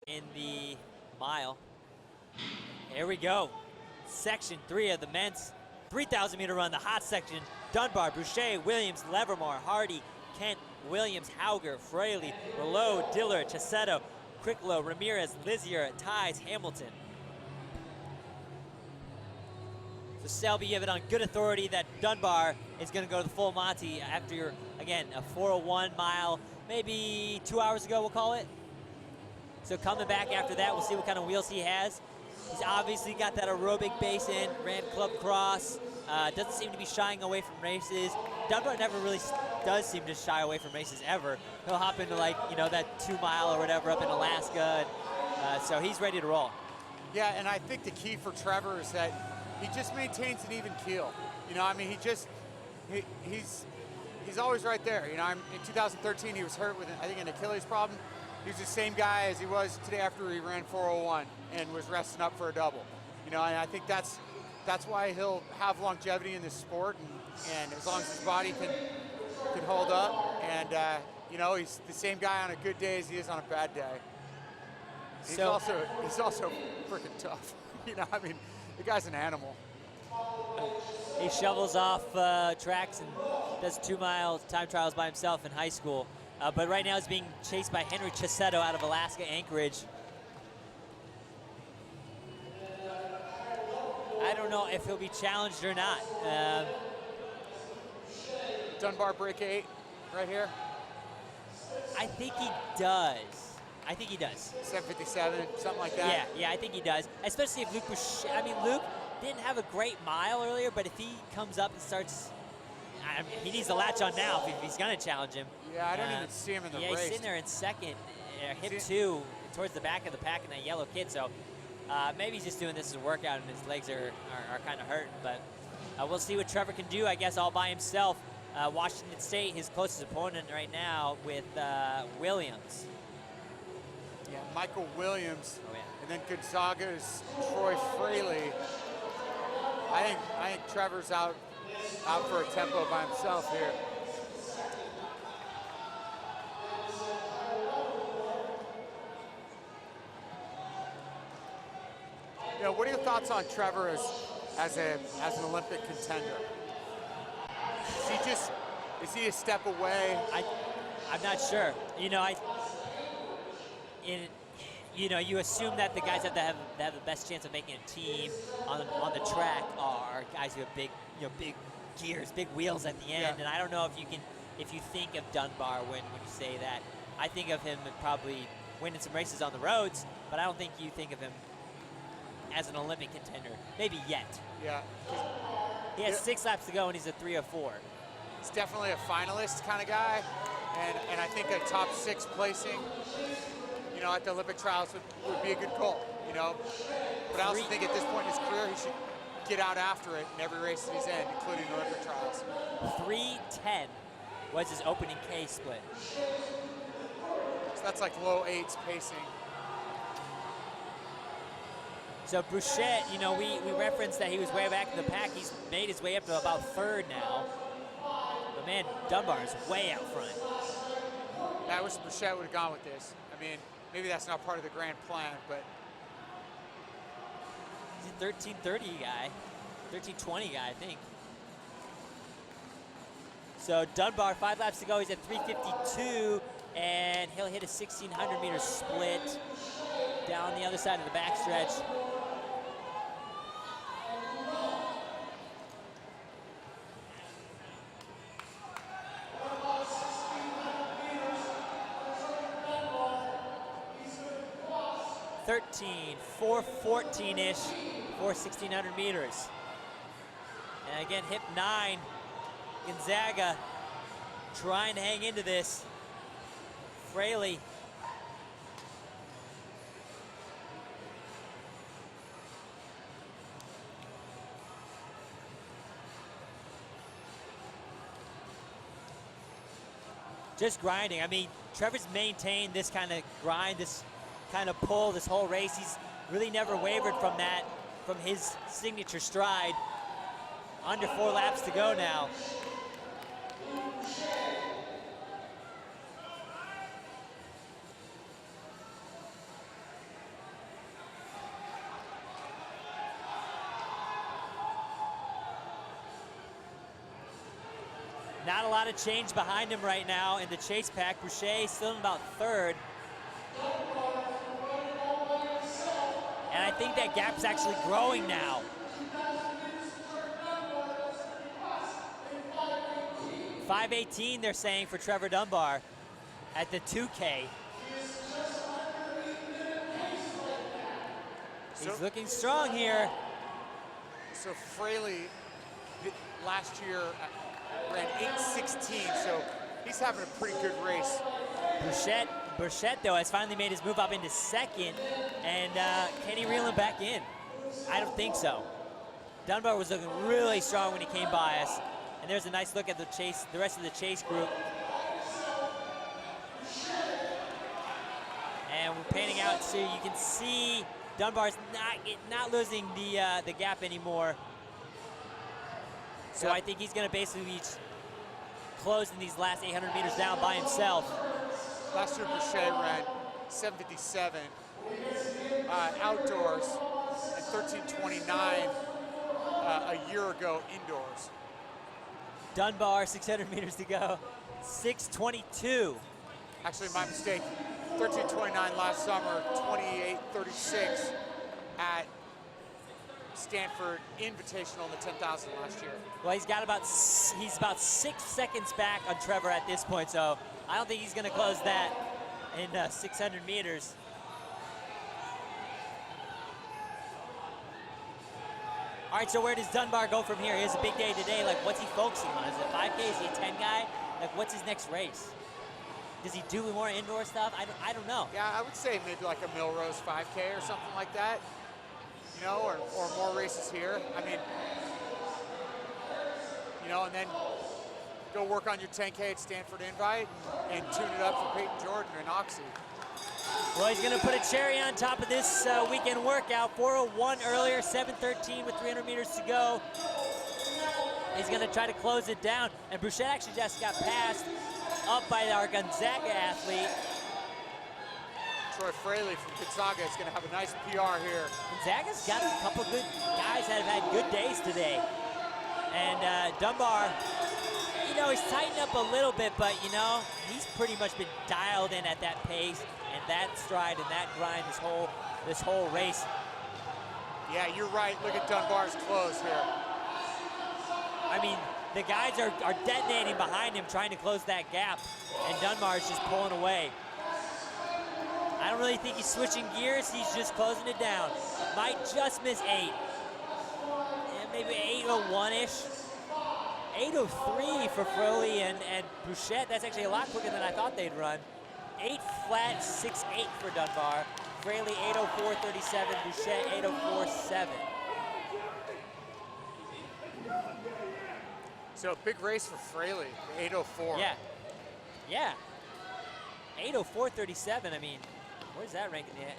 in the mile. Here we go. Section 3 of the men's 3,000 meter run, the hot section. Dunbar, Boucher, Williams, Levermore, Hardy, Kent, Williams, Hauger, Fraley, Rouleau, Diller, Chisetto, Cricklow, Ramirez, Lizier, Ties, Hamilton. So Selby, you have it on good authority that Dunbar is going to go to the full Monty after, again, a 4:01 mile, maybe 2 hours ago, we'll call it. So coming back after that, we'll see what kind of wheels he has. He's obviously got that aerobic base in, ran Club Cross, doesn't seem to be shying away from races. Dunbar never really does seem to shy away from races ever. He'll hop into that 2 mile or whatever up in Alaska, and, so he's ready to roll. Yeah, and I think the key for Trevor is that he just maintains an even keel. He's always right there. In 2013 he was hurt with, I think, an Achilles problem. He's the same guy as he was today after he ran 4:01 and was resting up for a double. And I think that's why he'll have longevity in this sport, and as long as his body can hold up. And he's the same guy on a good day as he is on a bad day. He's also freaking tough. The guy's an animal. He shovels off tracks and does 2 mile time trials by himself in high school. But right now he's being chased by Henry Chisetto out of Alaska Anchorage. I don't know if he'll be challenged or not. Dunbar break 8 right here? I think he does. 7:57, something like that? Yeah, I think he does. Especially if Luke Boucher, Luke didn't have a great mile earlier, but if he comes up and starts, he needs to latch on now if he's going to challenge him. Yeah, I don't even see him in the race. Yeah, he's sitting there in second, hip 2, towards the back of the pack in that yellow kit. So maybe he's just doing this as a workout and his legs are kind of hurting. But we'll see what Trevor can do, I guess, all by himself. Washington State, his closest opponent right now with Williams. Yeah, Michael Williams. Oh, yeah. And then Gonzaga's Troy Fraley. I think Trevor's out for a tempo by himself here. What are your thoughts on Trevor as an Olympic contender? Is he a step away? I'm not sure. You assume that the guys that have the best chance of making a team on the track are guys who have big gears, big wheels at the end. Yeah. And I don't know if you think of Dunbar when you say that. I think of him probably winning some races on the roads, but I don't think you think of him as an Olympic contender. Maybe yet. Yeah. He has 6 laps to go and he's a 3 or 4. He's definitely a finalist kind of guy, and I think a top 6 placing, at the Olympic trials would be a good goal, But I also think at this point in his career, he should get out after it in every race that he's in, including the Olympic trials. 3:10 was his opening K split. So that's like low 8s pacing. So Boucher, we referenced that he was way back in the pack. He's made his way up to about 3rd now. But man, Dunbar is way out front. I wish Boucher would have gone with this. Maybe that's not part of the grand plan, but he's a 13:30 guy, 13:20 guy, I think. So Dunbar, 5 laps to go. He's at 3:52, and he'll hit a 1,600 meter split down the other side of the backstretch. .13, 4:14-ish for 1,600 meters. And again, hip 9, Gonzaga trying to hang into this. Fraley. Just grinding. Trevor's maintained this kind of grind, this kind of pull this whole race. He's really never wavered from that, from his signature stride. Under 4 laps to go now. Not a lot of change behind him right now in the chase pack. Boucher still in about third. And I think that gap's actually growing now. 5:18 they're saying for Trevor Dunbar at the 2K. He's looking strong here. So Fraley last year ran 8:16, so he's having a pretty good race. Burchett, though, has finally made his move up into second, and can he reel him back in? I don't think so. Dunbar was looking really strong when he came by us, and there's a nice look at the rest of the chase group. And we're panning out so you can see Dunbar's not losing the gap anymore. So Yep. I think he's going to basically be closing these last 800 meters down by himself. Last year, Boucher ran 7:57 outdoors and 13:29 a year ago indoors. Dunbar, 600 meters to go, 6:22. Actually, my mistake. 13:29 last summer, 28:36 at Stanford Invitational in the 10,000 last year. Well, he's about 6 seconds back on Trevor at this point, so I don't think he's going to close that in 600 meters. All right, so where does Dunbar go from here? He has a big day today. Like, what's he focusing on? Is it 5K? Is he a 10 guy? Like, what's his next race? Does he do more indoor stuff? I don't know. Yeah, I would say maybe like a Milrose 5K or something like that. You know, or more races here. I mean, you know, and then go work on your 10K at Stanford Invite and tune it up for Peyton Jordan and Oxy. Well, he's going to put a cherry on top of this weekend workout. 4:01 earlier, 7:13 with 300 meters to go. He's going to try to close it down. And Boucher actually just got passed up by our Gonzaga athlete. Troy Fraley from Gonzaga is going to have a nice PR here. Gonzaga's got a couple good guys that have had good days today. And Dunbar, you know, he's tightened up a little bit, but, you know, he's pretty much been dialed in at that pace and that stride and that grind this whole race. Yeah, you're right. Look at Dunbar's close here. I mean, the guys are detonating behind him, trying to close that gap, and Dunbar's just pulling away. I don't really think he's switching gears. He's just closing it down. Might just miss 8. Yeah, maybe 8:01-ish. 8:03 for Froley and Bouchette. That's actually a lot quicker than I thought they'd run. 8 flat, 6:08 for Dunbar. Fraley 8:04.37. Bouchette 8:04.7. So big race for Fraley, 8:04. Yeah. Yeah. 8:04.37. I mean, where's that rank